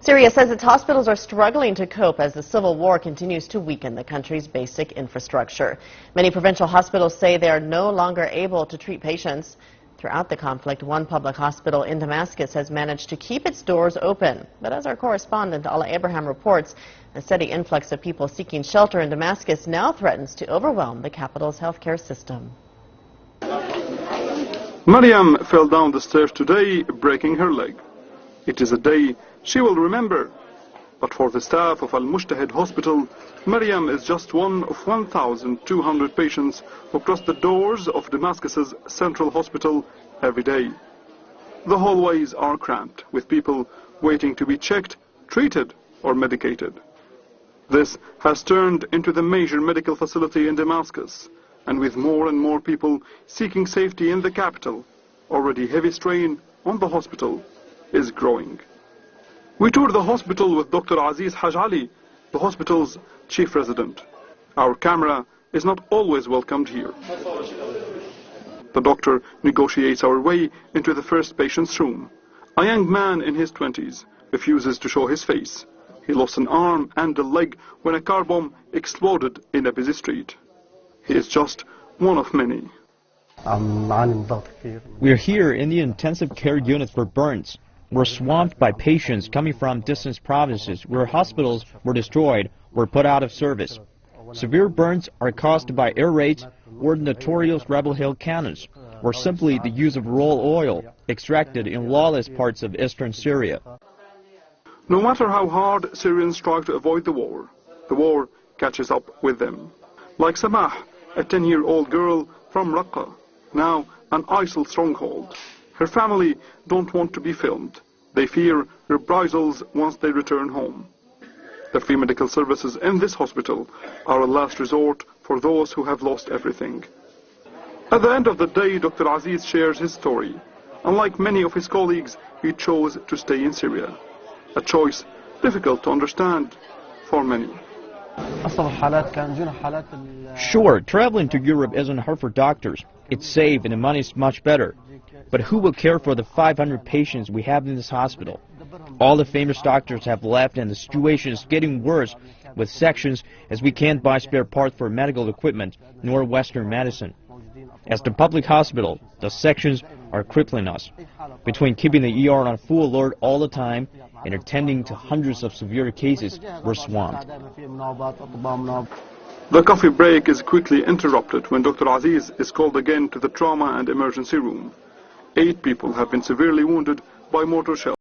Syria says its hospitals are struggling to cope as the civil war continues to weaken the country's basic infrastructure. Many provincial hospitals say they are no longer able to treat patients. Throughout the conflict, one public hospital in Damascus has managed to keep its doors open. But as our correspondent Ala Abraham reports, a steady influx of people seeking shelter in Damascus now threatens to overwhelm the capital's healthcare system. Mariam fell down the stairs today, breaking her leg. It is a day she will remember. But for the staff of Al-Mujtahid Hospital, Mariam is just one of 1,200 patients who cross the doors of Damascus's central hospital every day. The hallways are cramped with people waiting to be checked, treated or medicated. This has turned into the major medical facility in Damascus, and with more and more people seeking safety in the capital, already heavy strain on the hospital is growing. We toured the hospital with Dr. Aziz Haj Ali, the hospital's chief resident. Our camera is not always welcomed here. The doctor negotiates our way into the first patient's room. A young man in his 20s refuses to show his face. He lost an arm and a leg when a car bomb exploded in a busy street. He is just one of many. We're here in the intensive care unit for burns. We're swamped by patients coming from distant provinces where hospitals were destroyed or put out of service. Severe burns are caused by air raids or notorious Rebel Hill cannons, or simply the use of raw oil extracted in lawless parts of eastern Syria. No matter how hard Syrians try to avoid the war catches up with them. Like Samah, a 10-year-old girl from Raqqa, now an ISIL stronghold. Her family don't want to be filmed. They fear reprisals once they return home. The free medical services in this hospital are a last resort for those who have lost everything. At the end of the day, Dr. Aziz shares his story. Unlike many of his colleagues, he chose to stay in Syria. A choice difficult to understand for many. Sure, traveling to Europe isn't hard for doctors. It's safe and the money's much better. But who will care for the 500 patients we have in this hospital? All the famous doctors have left and the situation is getting worse with sections as we can't buy spare parts for medical equipment nor Western medicine. As the public hospital, the sections are crippling us. Between keeping the ER on full alert all the time and attending to hundreds of severe cases, we're swamped. The coffee break is quickly interrupted when Dr. Aziz is called again to the trauma and emergency room. 8 people have been severely wounded by mortar shells.